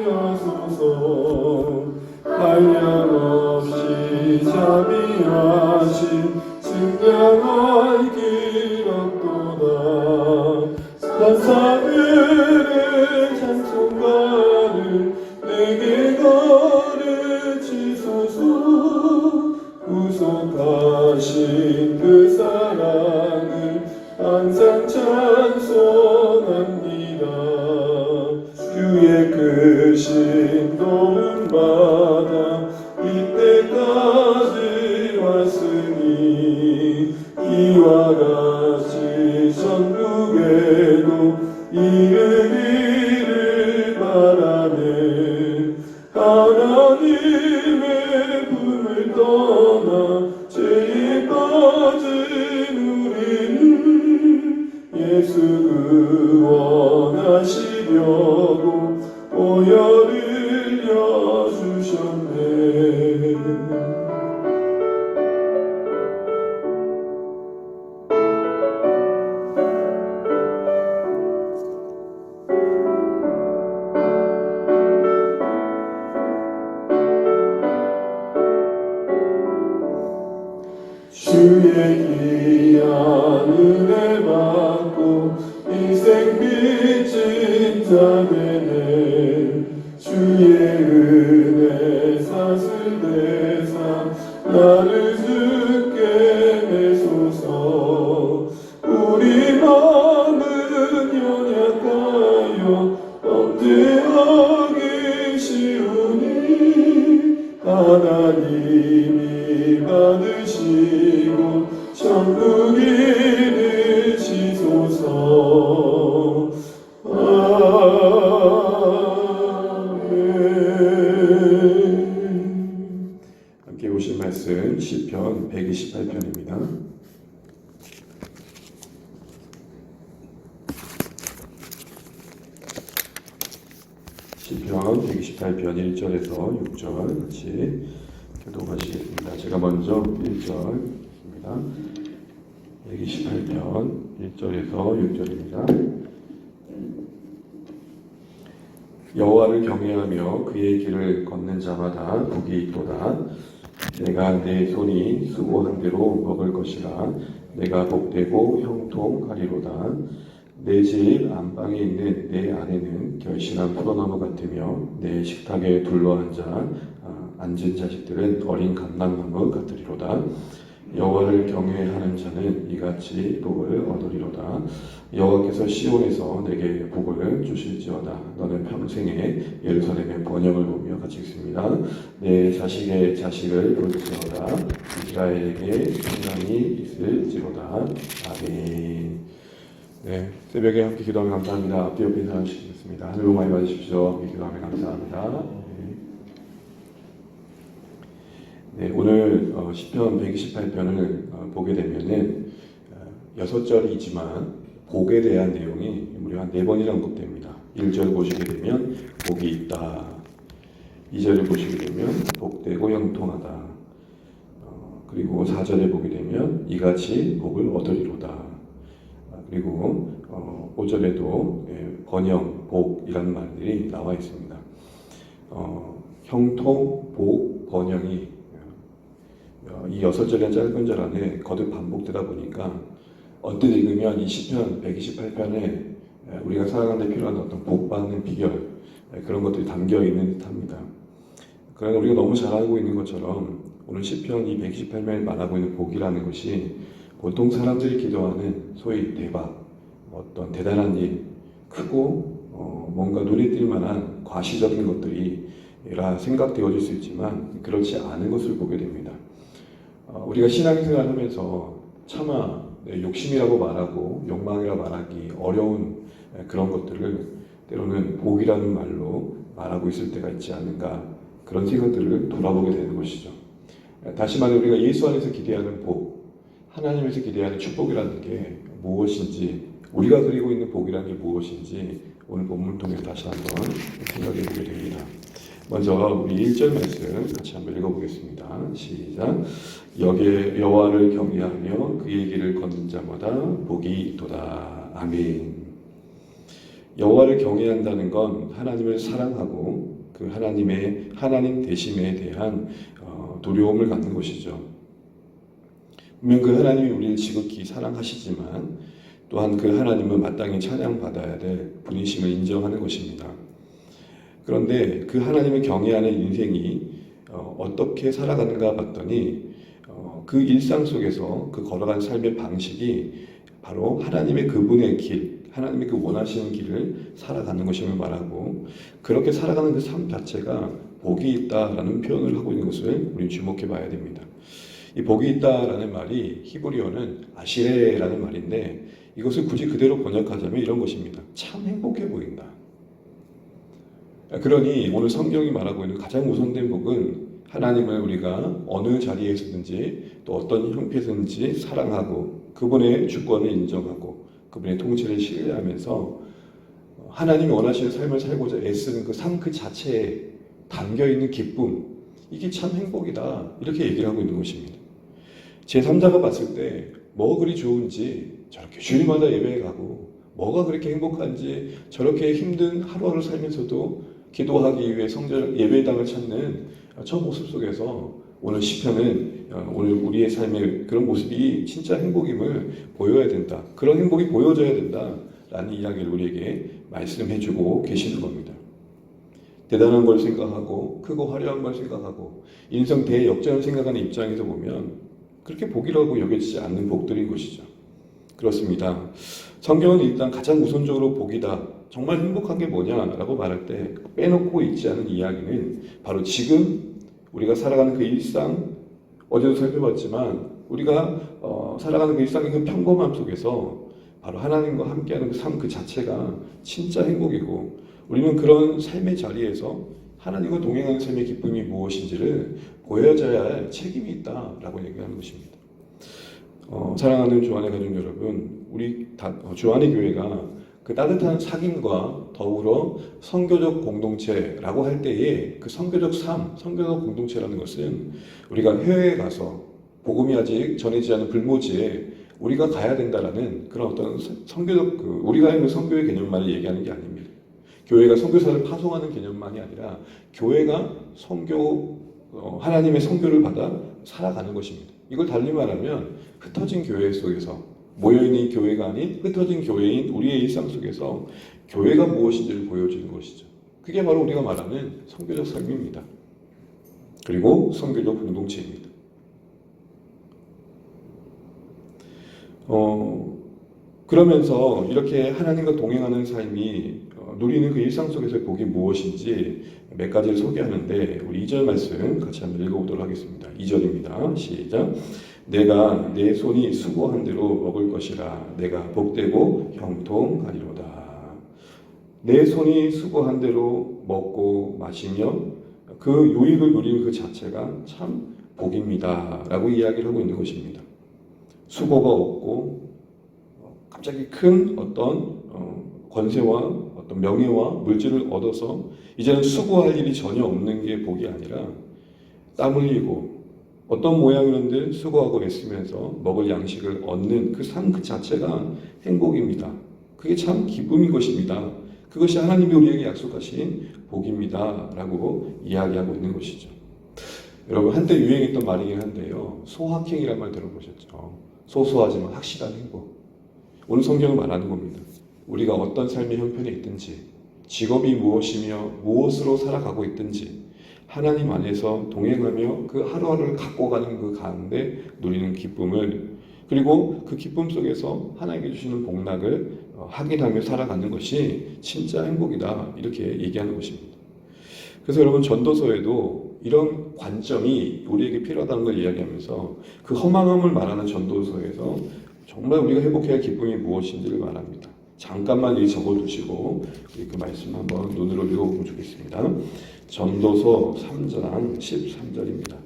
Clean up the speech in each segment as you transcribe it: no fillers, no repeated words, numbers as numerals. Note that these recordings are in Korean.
하소서. 한량없이 자비하신 증량한 기록도다. 천사들의 찬송가를 내게 가르치소서. 구속하신 그 사랑을 항상 찬송합니다. 주의 크신 도움받아 이때까지 왔으니 이와 같이 천국에도 이르기를 바라네. 하나님의 품을 떠나 죄에 빠진 우리는 예수 구원하시려고 보혈을 여주셨네. 주의 귀한 은혜 받고 인생 빚진 자 되네. 주의 은혜 사슬대사 나를 주께 내소서. 우리 마음은 연약하여 범죄하기 쉬우니 하나님이 받으시고 천국 이르시소서. 아멘. 함께 보실 말씀 시편 128편입니다. 시편 128편 1절에서 6절 같이 교독하시겠습니다. 제가 먼저 1절입니다. 128편 1절에서 6절입니다. 여호와를 경외하며 그의 길을 걷는 자마다 복이 있도다. 내가 내 손이 수고한 대로 먹을 것이라. 내가 복되고 형통하리로다. 내 집 안방에 있는 내 아내는 결실한 포도나무 같으며 내 식탁에 둘러앉아 앉은 자식들은 어린 감람나무 같으리로다. 여호와를 경외하는 자는 이같이 복을 얻으리로다. 여호와께서 시온에서 내게 복을 주실지어다. 너는 평생에 예루살렘의 번영을 보며 같이 읽습니다. 내 자식의 자식을 볼지어다. 이스라엘에게 평강이 있을지로다. 아멘. 네, 새벽에 함께 기도하며 감사합니다. 앞뒤 옆에 인사하시겠습니다. 하늘 복 많이 받으십시오. 기도하며 감사합니다. 네, 오늘 시편 128편을 보게 되면은 6절이지만 복에 대한 내용이 무려 한 4번이나 언급됩니다. 1절 보시게 되면 복이 있다. 2절을 보시게 되면 복되고 형통하다. 그리고 4절에 보게 되면 이같이 복을 얻으리로다. 그리고 5절에도 번영, 복이라는 말들이 나와 있습니다. 형통, 복, 번영이 이 6절의 짧은 절 안에 거듭 반복되다 보니까 언뜻 읽으면 이 시편 128편에 우리가 살아가는 데 필요한 어떤 복받는 비결, 그런 것들이 담겨 있는 듯합니다. 그러나 우리가 너무 잘 알고 있는 것처럼 오늘 시편 이 128편에 말하고 있는 복이라는 것이 보통 사람들이 기도하는 소위 대박, 어떤 대단한 일, 크고 뭔가 눈에 띌 만한 과시적인 것들이라 생각되어질 수 있지만 그렇지 않은 것을 보게 됩니다. 우리가 신앙생활을 하면서 차마 욕심이라고 말하고 욕망이라고 말하기 어려운 그런 것들을 때로는 복이라는 말로 말하고 있을 때가 있지 않은가, 그런 생각들을 돌아보게 되는 것이죠. 다시 말해 우리가 예수 안에서 기대하는 복, 하나님에서 기대하는 축복이라는 게 무엇인지, 우리가 그리고 있는 복이라는 게 무엇인지 오늘 본문을 통해 다시 한번 생각해 보게 됩니다. 먼저 우리 1절 말씀 같이 한번 읽어보겠습니다. 시작. 여호와를 경외하며 그의 길을 걷는 자마다 복이 있도다. 아멘. 여호와를 경외한다는 건 하나님을 사랑하고 그 하나님 되심에 대한 두려움을 갖는 것이죠. 분명 그 하나님이 우리를 지극히 사랑하시지만 또한 그 하나님은 마땅히 찬양받아야 될 분이심을 인정하는 것입니다. 그런데 그 하나님을 경외하는 인생이 어떻게 살아가는가 봤더니 그 일상 속에서 그 걸어간 삶의 방식이 바로 하나님의 그분의 길, 하나님이 그 원하시는 길을 살아가는 것임을 말하고 그렇게 살아가는 그 삶 자체가 복이 있다라는 표현을 하고 있는 것을 우리 주목해 봐야 됩니다. 이 복이 있다라는 말이 히브리어는 아시레라는 말인데 이것을 굳이 그대로 번역하자면 이런 것입니다. 참 행복해 보인다. 그러니 오늘 성경이 말하고 있는 가장 우선된 복은 하나님을 우리가 어느 자리에서든지 또 어떤 형태든지 사랑하고 그분의 주권을 인정하고 그분의 통치를 신뢰하면서 하나님이 원하시는 삶을 살고자 애쓰는 그 삶 그 자체에 담겨있는 기쁨, 이게 참 행복이다 이렇게 얘기를 하고 있는 것입니다. 제3자가 봤을 때 뭐가 그리 좋은지 저렇게 주일마다 예배에 가고 뭐가 그렇게 행복한지 저렇게 힘든 하루하루 살면서도 기도하기 위해 성전 예배당을 찾는 저 모습 속에서 오늘 시편은 오늘 우리의 삶의 그런 모습이 진짜 행복임을 보여야 된다. 그런 행복이 보여져야 된다라는 이야기를 우리에게 말씀해주고 계시는 겁니다. 대단한 걸 생각하고 크고 화려한 걸 생각하고 인생 대역전을 생각하는 입장에서 보면 그렇게 복이라고 여겨지지 않는 복들인 것이죠. 그렇습니다. 성경은 일단 가장 우선적으로 복이다. 정말 행복한 게 뭐냐라고 말할 때 빼놓고 있지 않은 이야기는 바로 지금 우리가 살아가는 그 일상, 어제도 살펴봤지만 우리가 살아가는 그 일상의 그 평범함 속에서 바로 하나님과 함께하는 그 삶 그 자체가 진짜 행복이고 우리는 그런 삶의 자리에서 하나님과 동행하는 삶의 기쁨이 무엇인지를 보여줘야 할 책임이 있다라고 얘기하는 것입니다. 사랑하는 주안의 가족 여러분, 우리 주안의 교회가 그 따뜻한 사귐과 더불어 선교적 공동체라고 할 때에 그 선교적 삶, 선교적 공동체라는 것은 우리가 해외에 가서 복음이 아직 전해지지 않은 불모지에 우리가 가야 된다라는 그런 어떤 선교적 우리가 있는 선교의 개념만을 얘기하는 게 아닙니다. 교회가 선교사를 파송하는 개념만이 아니라 교회가 하나님의 선교를 받아 살아가는 것입니다. 이걸 달리 말하면 흩어진 교회 속에서 모여있는 교회가 아닌 흩어진 교회인 우리의 일상 속에서 교회가 무엇인지를 보여주는 것이죠. 그게 바로 우리가 말하는 선교적 삶입니다. 그리고 선교적 공동체입니다. 그러면서 이렇게 하나님과 동행하는 삶이 누리는 그 일상 속에서의 복이 무엇인지 몇 가지를 소개하는데 우리 2절 말씀 같이 한번 읽어보도록 하겠습니다. 2절입니다. 시작. 내가 내 손이 수고한 대로 먹을 것이라 내가 복되고 형통하리로다. 내 손이 수고한 대로 먹고 마시며 그 유익을 누리는 그 자체가 참 복입니다 라고 이야기를 하고 있는 것입니다. 수고가 없고 갑자기 큰 어떤 권세와 어떤 명예와 물질을 얻어서 이제는 수고할 일이 전혀 없는 게 복이 아니라 땀 흘리고 어떤 모양이든지 수고하고 애쓰면서 먹을 양식을 얻는 그 삶 그 자체가 행복입니다. 그게 참 기쁨인 것입니다. 그것이 하나님이 우리에게 약속하신 복입니다 라고 이야기하고 있는 것이죠. 여러분 한때 유행했던 말이긴 한데요. 소확행이라는 말 들어보셨죠? 소소하지만 확실한 행복. 오늘 성경은 말하는 겁니다. 우리가 어떤 삶의 형편에 있든지 직업이 무엇이며 무엇으로 살아가고 있든지 하나님 안에서 동행하며 그 하루하루를 갖고 가는 그 가운데 누리는 기쁨을 그리고 그 기쁨 속에서 하나님께 주시는 복락을 확인하며 살아가는 것이 진짜 행복이다 이렇게 얘기하는 것입니다. 그래서 여러분 전도서에도 이런 관점이 우리에게 필요하다는 걸 이야기하면서 그 허망함을 말하는 전도서에서 정말 우리가 회복해야 할 기쁨이 무엇인지를 말합니다. 잠깐만 여기 적어두시고 그 말씀 한번 눈으로 읽어보면 좋겠습니다. 전도서 3장 13절입니다.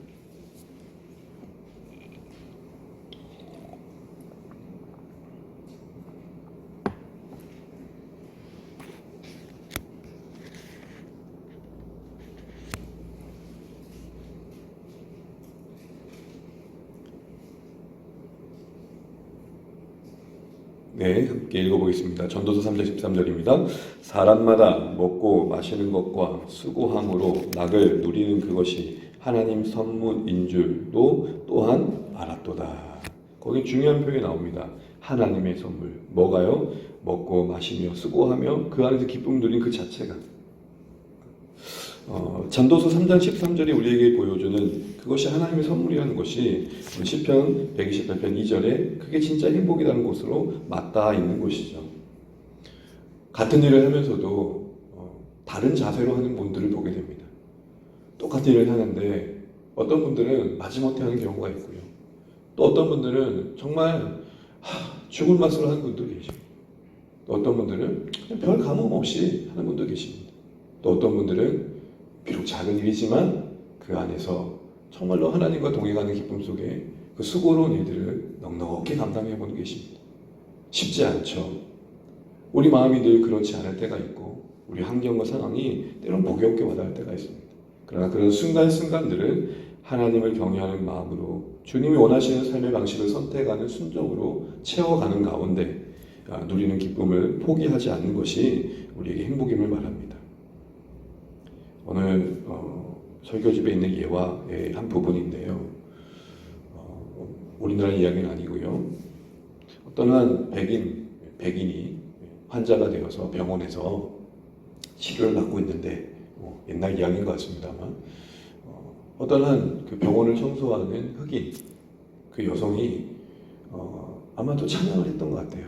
네, 함께 읽어보겠습니다. 전도서 3장 13절입니다. 사람마다 먹고 마시는 것과 수고함으로 낙을 누리는 그것이 하나님 선물인 줄도 또한 알았도다. 거기 중요한 표현이 나옵니다. 하나님의 선물. 뭐가요? 먹고 마시며 수고하며 그 안에서 기쁨 누리는 그 자체가. 전도서 3장 13절이 우리에게 보여주는 그것이 하나님의 선물이라는 것이 시편 128편 2절에 그게 진짜 행복이라는 것으로 맞닿아 있는 것이죠. 같은 일을 하면서도 다른 자세로 하는 분들을 보게 됩니다. 똑같은 일을 하는데 어떤 분들은 마지못해 하는 경우가 있고요. 또 어떤 분들은 정말 죽을 맛으로 하는 분도 계시고, 또 어떤 분들은 별 감흥 없이 하는 분도 계십니다. 또 어떤 분들은 비록 작은 일이지만 그 안에서 정말로 하나님과 동행하는 기쁨 속에 그 수고로운 일들을 넉넉히 감당해 보는 계십니다. 쉽지 않죠. 우리 마음이 늘 그렇지 않을 때가 있고 우리 환경과 상황이 때론 보기 없게 와닿을 때가 있습니다. 그러나 그런 순간순간들은 하나님을 경외하는 마음으로 주님이 원하시는 삶의 방식을 선택하는 순종으로 채워가는 가운데 누리는 기쁨을 포기하지 않는 것이 우리에게 행복임을 말합니다. 오늘 설교집에 있는 예화의 한 부분인데요. 우리나라 이야기는 아니고요. 어떤 한 백인이 환자가 되어서 병원에서 치료를 받고 있는데 옛날 이야기인 것 같습니다만 어떤 한 그 병원을 청소하는 흑인 그 여성이 아마도 찬양을 했던 것 같아요.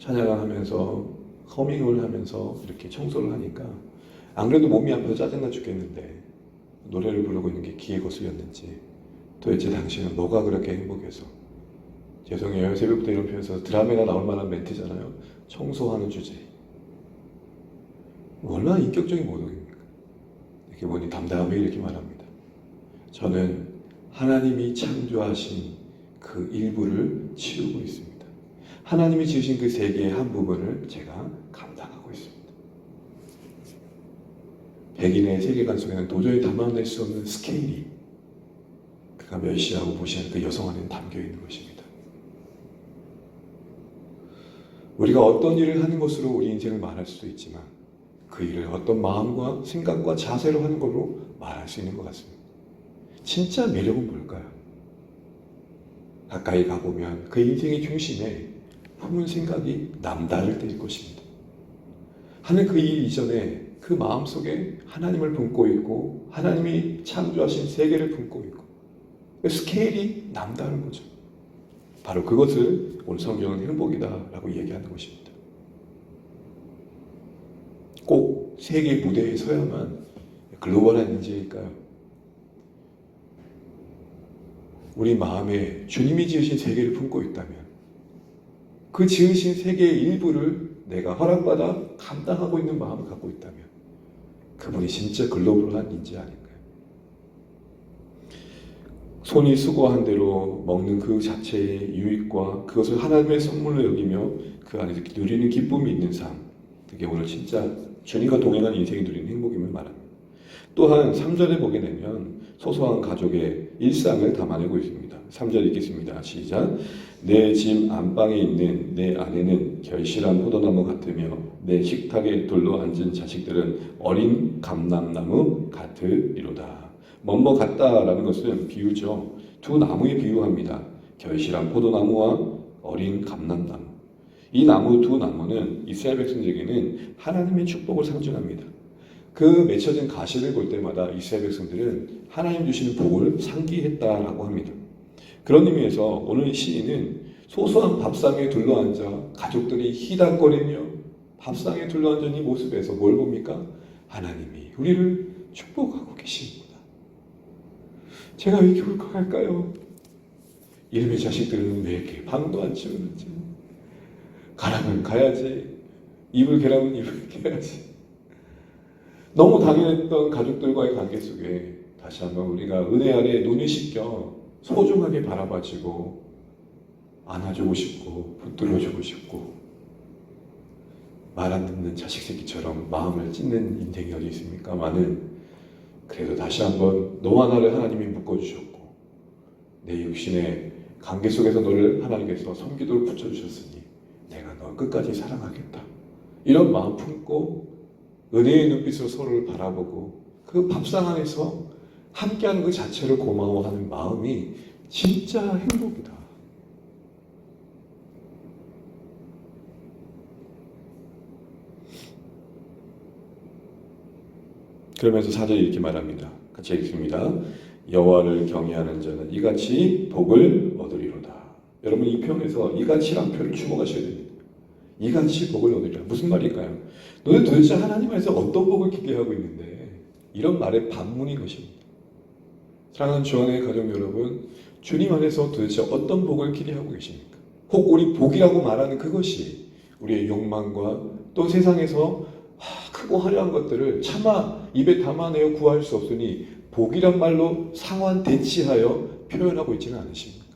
찬양을 하면서 허밍을 하면서 이렇게 청소를 하니까 안 그래도 몸이 아파서 짜증나 죽겠는데 노래를 부르고 있는 게 귀에 거슬렸는지 도대체 당신은 뭐가 그렇게 행복해서, 죄송해요 새벽부터 이런 표현에서 드라마가 나올 만한 멘트잖아요. 청소하는 주제. 얼마나 인격적인 모독입니까? 이렇게 보니 담담하게 이렇게 말합니다. 저는 하나님이 창조하신 그 일부를 치우고 있습니다. 하나님이 지으신 그 세계의 한 부분을 제가 감당하고 있습니다. 백인의 세계관 속에는 도저히 담아낼 수 없는 스케일이 그가 멸시하고 무시하는 그 여성 안에 담겨 있는 것입니다. 우리가 어떤 일을 하는 것으로 우리 인생을 말할 수도 있지만 그 일을 어떤 마음과 생각과 자세로 하는 걸로 말할 수 있는 것 같습니다. 진짜 매력은 뭘까요? 가까이 가보면 그 인생의 중심에 품은 생각이 남다를 때일 것입니다. 하는 그 일 이전에 그 마음속에 하나님을 품고 있고 하나님이 창조하신 세계를 품고 있고 그 스케일이 남다른 거죠. 바로 그것을 오늘 성경은 행복이다라고 얘기하는 것입니다. 꼭 세계 무대에 서야만 글로벌한 인재일까요? 우리 마음에 주님이 지으신 세계를 품고 있다면 그 지으신 세계의 일부를 내가 허락받아 감당하고 있는 마음을 갖고 있다면 그분이 진짜 글로벌한 인재 아닌가요? 손이 수고한 대로 먹는 그 자체의 유익과 그것을 하나님의 선물로 여기며 그 안에서 누리는 기쁨이 있는 삶, 그게 오늘 진짜 주님과 동행하는 인생이 누리는 행복임을 말합니다. 또한 3절에 보게 되면 소소한 가족의 일상을 담아내고 있습니다. 3절 읽겠습니다. 시작. 내 집 안방에 있는 내 아내는 결실한 포도나무 같으며 내 식탁에 둘러 앉은 자식들은 어린 감람나무 같으리로다. 뭐뭐 같다라는 것은 비유죠. 두 나무에 비유합니다. 결실한 포도나무와 어린 감람나무. 이 나무 두 나무는 이스라엘 백성들에게는 하나님의 축복을 상징합니다. 그 맺혀진 가시를 볼 때마다 이스라엘 백성들은 하나님 주시는 복을 상기했다라고 합니다. 그런 의미에서 오늘 시인은 소소한 밥상에 둘러앉아 가족들이 희닥거리며 밥상에 둘러앉은 이 모습에서 뭘 봅니까? 하나님이 우리를 축복하고 계십니다. 제가 왜 이렇게 울컥할까요? 이름의 자식들은 왜 이렇게 방도 안 치우는지, 가라면 가야지, 입을 개라면 입을 개야지. 너무 당연했던 가족들과의 관계 속에 다시 한번 우리가 은혜 아래 눈이 씻겨 소중하게 바라봐주고 안아주고 싶고 붙들어주고 싶고 말 안 듣는 자식 새끼처럼 마음을 찢는 인생이 어디 있습니까? 많은. 그래도 다시 한번 너와 나를 하나님이 묶어주셨고 내 육신의 관계 속에서 너를 하나님께서 섬기도록 붙여주셨으니 내가 너 끝까지 사랑하겠다. 이런 마음 품고 은혜의 눈빛으로 서로를 바라보고 그 밥상 안에서 함께하는 그 자체를 고마워하는 마음이 진짜 행복이다. 그러면서 4절에 이렇게 말합니다. 같이 읽습니다. 여호와를 경외하는 자는 이같이 복을 얻으리로다. 여러분 이 표현에서 이같이란 표현을 주목하셔야 됩니다. 이같이 복을 얻으리라. 무슨 말일까요? 너는 도대체 하나님 안에서 어떤 복을 기대하고 있는데 이런 말의 반문인 것입니다. 사랑하는 주안의 가족 여러분, 주님 안에서 도대체 어떤 복을 기대하고 계십니까? 혹 우리 복이라고 말하는 그것이 우리의 욕망과 또 세상에서 크고 화려한 것들을 차마 입에 담아내어 구할 수 없으니 복이란 말로 상환 대치하여 표현하고 있지는 않으십니까?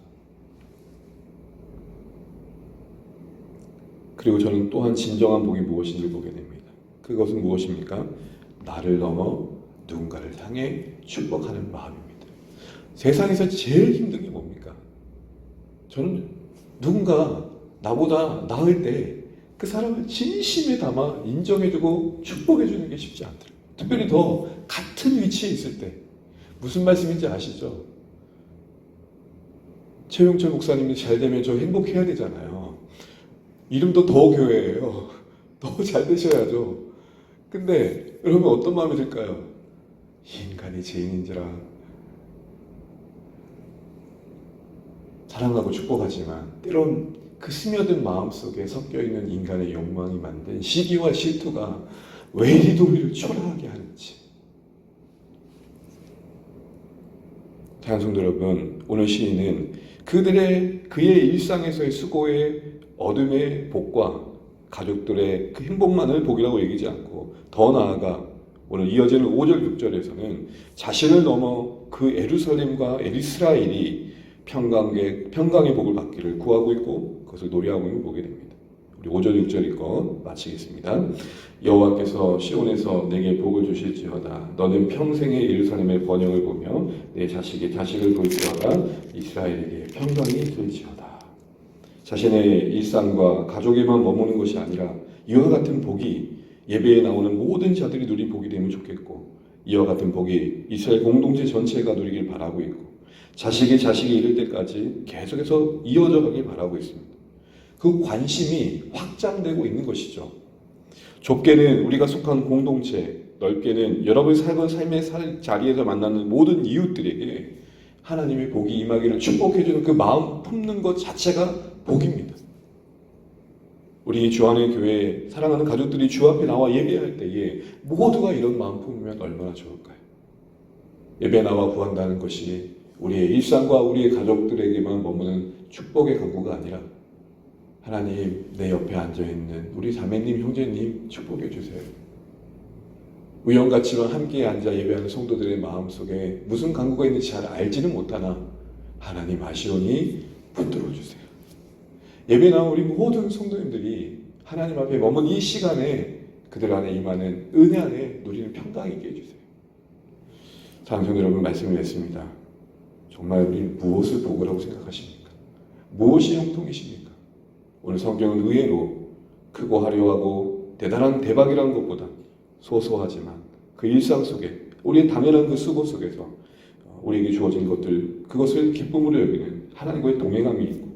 그리고 저는 또한 진정한 복이 무엇인지를 보게 됩니다. 그것은 무엇입니까? 나를 넘어 누군가를 향해 축복하는 마음입니다. 세상에서 제일 힘든 게 뭡니까? 저는 누군가 나보다 나을 때 그 사람을 진심에 담아 인정해주고 축복해주는 게 쉽지 않더라고요. 특별히 더 같은 위치에 있을 때. 무슨 말씀인지 아시죠? 최용철 목사님이 잘 되면 저 행복해야 되잖아요. 이름도 더 교회예요. 더 잘 되셔야죠. 근데 여러분 어떤 마음이 들까요? 이 인간이 죄인인지라 사랑하고 축복하지만 때론 그 스며든 마음속에 섞여있는 인간의 욕망이 만든 시기와 실투가 왜 이리도 우리를 초라하게 하는지. 찬송도 여러분, 오늘 시인은 그의 일상에서의 수고의 어둠의 복과 가족들의 그 행복만을 복이라고 얘기하지 않고 더 나아가 오늘 이어지는 5절 6절에서는 자신을 넘어 그 예루살렘과 이스라엘이 평강의 복을 받기를 구하고 있고 그것을 노래하고 있는 걸 보게 됩니다. 우리 5절 6절 읽고 마치겠습니다. 여호와께서 시온에서 내게 복을 주실지어다. 너는 평생의 예루살렘의 번영을 보며 내 자식의 자식을 볼지어다. 이스라엘에게 평강이 있을지어다. 자신의 일상과 가족에만 머무는 것이 아니라 이와 같은 복이 예배에 나오는 모든 자들이 누린 복이 되면 좋겠고 이와 같은 복이 이스라엘 공동체 전체가 누리길 바라고 있고 자식이 이를 때까지 계속해서 이어져 가길 바라고 있습니다. 그 관심이 확장되고 있는 것이죠. 좁게는 우리가 속한 공동체, 넓게는 여러분이 살고 삶의 자리에서 만나는 모든 이웃들에게 하나님의 복이 임하기를 축복해주는 그 마음 품는 것 자체가 복입니다. 우리 주안의 교회 사랑하는 가족들이 주 앞에 나와 예배할 때에 모두가 이런 마음 품으면 얼마나 좋을까요? 예배 나와 구한다는 것이 우리의 일상과 우리의 가족들에게만 머무는 축복의 강구가 아니라 하나님 내 옆에 앉아있는 우리 자매님 형제님 축복해 주세요. 우연같이만 함께 앉아 예배하는 성도들의 마음속에 무슨 강구가 있는지 잘 알지는 못하나 하나님 아시오니 붙들어 주세요. 예배 나온 우리 모든 성도님들이 하나님 앞에 머문 이 시간에 그들 안에 임하는 은혜 안에 누리는 평강이 있게 해주세요. 사랑하는 여러분 말씀을 냈습니다. 정말 우리는 무엇을 복이라고 생각하십니까? 무엇이 형통이십니까? 오늘 성경은 의외로 크고 화려하고 대단한 대박이라는 것보다 소소하지만 그 일상 속에 우리의 당연한 그 수고 속에서 우리에게 주어진 것들 그것을 기쁨으로 여기는 하나님과의 동행함이 있고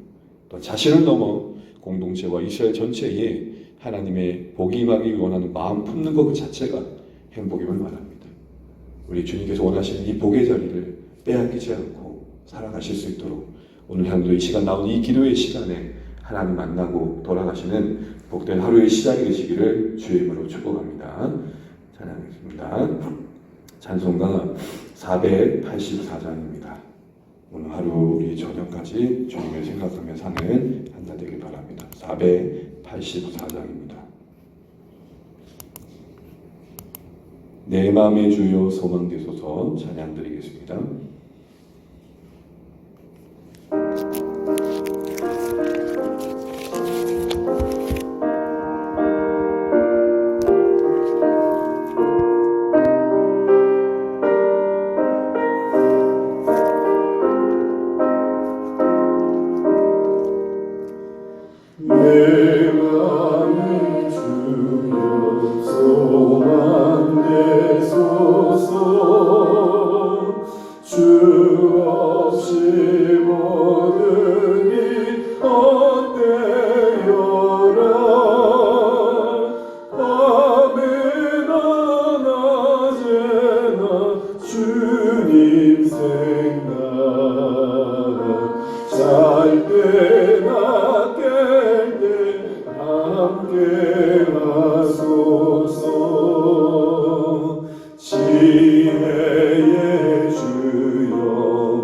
또 자신을 넘어 공동체와 이스라엘 전체에 하나님의 복이 임하기 원하는 마음 품는 것 그 자체가 행복임을 말합니다. 우리 주님께서 원하시는 이 복의 자리를 빼앗기지 않고 살아가실 수 있도록 오늘 향도 이 시간 나온 이 기도의 시간에 하나님 만나고 돌아가시는 복된 하루의 시작이 되시기를 주의 이름으로 축복합니다. 찬양하겠습니다. 찬송가 484장입니다. 오늘 하루 우리 저녁까지 주님을 생각하며 사는 한 날 되길 바랍니다. 484장입니다. 내 마음의 주여 소망 되소서 찬양 드리겠습니다. 내 시내의 주여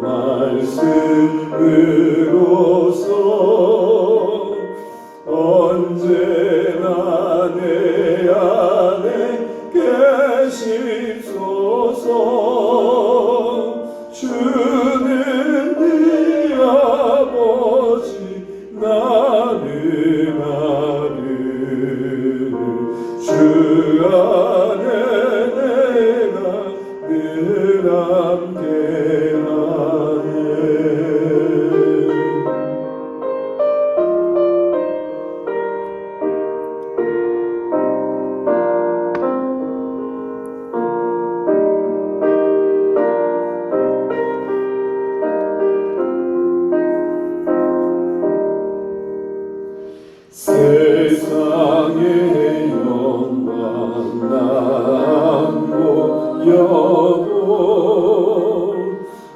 말씀으로서 언제나 내 안에 계시소서. 주는 네 아버지 나는 아들 주 안에 내가 늘 함께하네. 세상의 영광 남고 여고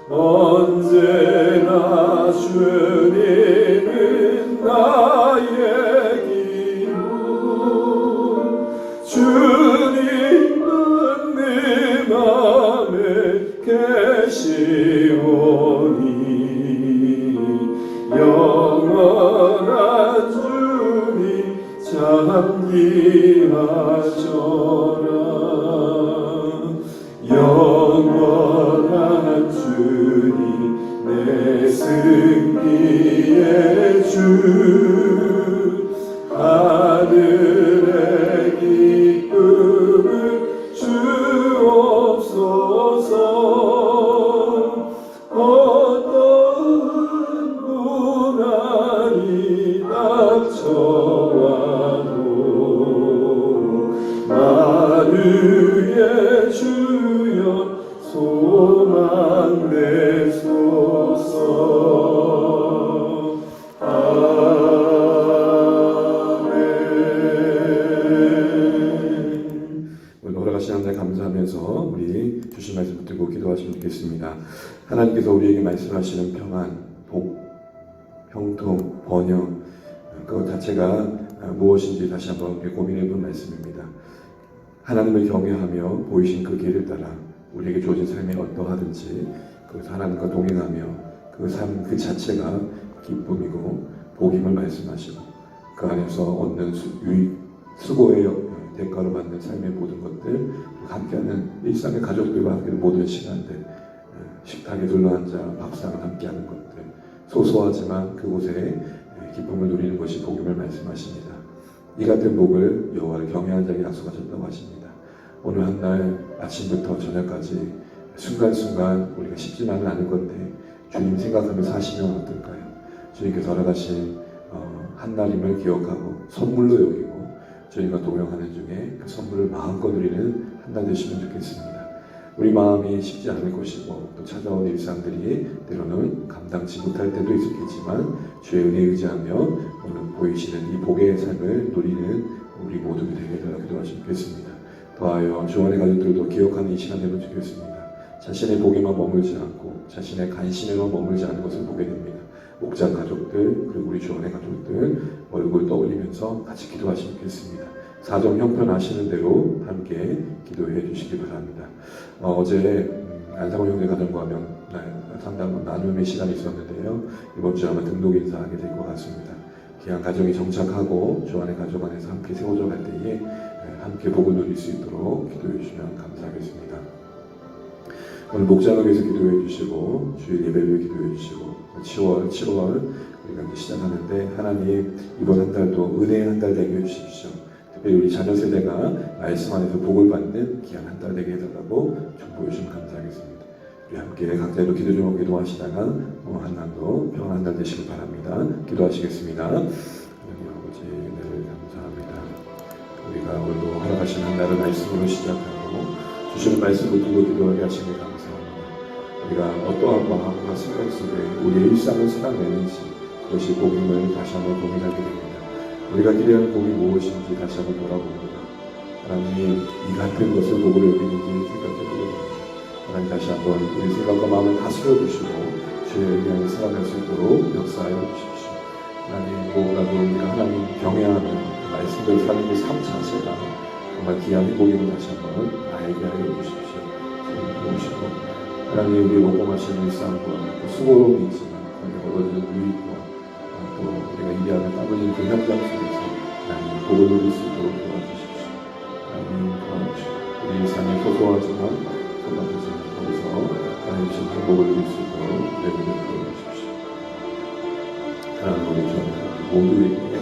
언제나 주님은 나의 기쁨. 주님은 내 맘에 계시오니 영원한 잠기하셔라. 영원한 주님 내 승리의 주 하늘의 기쁨을 주옵소서. 어떤 고난이 닥쳐와도 만유의 주여 소망 내소서. 아멘. 오늘 돌아가신 하나님 감사하면서 우리 주신 말씀 붙들고 기도하시면 좋겠습니다. 하나님께서 우리에게 말씀하시는 평안, 복, 형통, 번영 그것 자체가 무엇인지 다시 한번 고민해 본 말씀입니다. 하나님을 경외하며 보이신 그 길을 따라 우리에게 주어진 삶이 어떠하든지 그것을 하나님과 동행하며 그 삶 그 자체가 기쁨이고 복임을 말씀하시고 그 안에서 얻는 수고의 대가로 받는 삶의 모든 것들 함께하는 일상의 가족들과 함께하는 모든 시간들 식탁에 둘러앉아 밥상을 함께하는 것들 소소하지만 그곳에 기쁨을 누리는 것이 복음을 말씀하십니다. 이 같은 복을 여호와를 경외하는 자에게 약속하셨다고 하십니다. 오늘 한 날 아침부터 저녁까지 순간순간 우리가 쉽지만은 않을 건데 주님 생각하며 사시면 어떨까요? 주님께서 허락하신 한 날임을 기억하고 선물로 여기고 저희가 동행하는 중에 그 선물을 마음껏 누리는 한 날 되시면 좋겠습니다. 우리 마음이 쉽지 않을 것이고 또 찾아온 일상들이 때로는 감당치 못할 때도 있었겠지만 주의 은혜에 의지하며 오늘 보이시는 이 복의 삶을 누리는 우리 모두가 되게 해달라고 기도하시면 좋겠습니다. 더하여 주 안의 가족들도 기억하는 이 시간 되면 좋겠습니다. 자신의 복에만 머물지 않고 자신의 간신에만 머물지 않는 것을 보게 됩니다. 목자 가족들 그리고 우리 주 안의 가족들 얼굴 떠올리면서 같이 기도하시면 좋겠습니다. 사정 형편하시는 대로 함께 기도해 주시기 바랍니다. 어제 안상호 형제 가정과 상담 나눔의 시간이 있었는데요. 이번 주에 아마 등록 인사하게 될 것 같습니다. 귀한 가정이 정착하고 주 안의 가족 안에서 함께 세워져 갈 때에 함께 복을 누릴 수 있도록 기도해 주시면 감사하겠습니다. 오늘 목장을 위해서 기도해 주시고 주일 예배를 위해 기도해 주시고 7월 우리가 이제 시작하는데 하나님 이번 한 달도 은혜의 한 달 되게 해주십시오. 특별히 우리 자녀 세대가 말씀 안에서 복을 받는 귀한 한 달 되게 해달라고 정보해 주시면 감사하겠습니다. 우리 함께 각자로 기도 좀 기도하시다가 한 날도 평안한 달 되시길 바랍니다. 기도하시겠습니다. 하나님 아버지 은혜를 감사합니다. 우리가 오늘도 허락하신 한 날을 말씀으로 시작하고 주시는 말씀을 두고 기도하게 하시니 감사합니다. 우리가 어떠한 마음과 생각 속에 우리의 일상을 살아내는지 그것이 복음을 다시 한번 고민하게 됩니다. 우리가 기대하는 복이 무엇인지 다시 한번 돌아봅니다. 하나님 이 같은 것을 복으로 여기는지 생각해보게 됩니다. 하나님 다시 한번 우리 생각과 마음을 다스려 주시고 주의 은혜를 살아낼 수 있도록 역사하여 주십시오. 하나님 무엇보다도 우리가 하나님 경외하는 말씀대로 사는 그 삶 자체가 정말 귀한 행복임을 다시 한번 나에게 하여 주십시오. 하나님 우리 먹고 마시는 일상과 또 수고로움이 있지만 거기에 얻어지는 유익과 또 우리가 일하는 땀 흘리는 그 현장 속에서 하나님 복을 누릴 수 있도록 도와주십시오. 하나님 도와주시고 우리 일상의 소소하지만 소박하지만 거기서 하나님 주신 행복을 누릴 수 있도록 내버려 두어주십시오. 하나님 우리 주 모두에게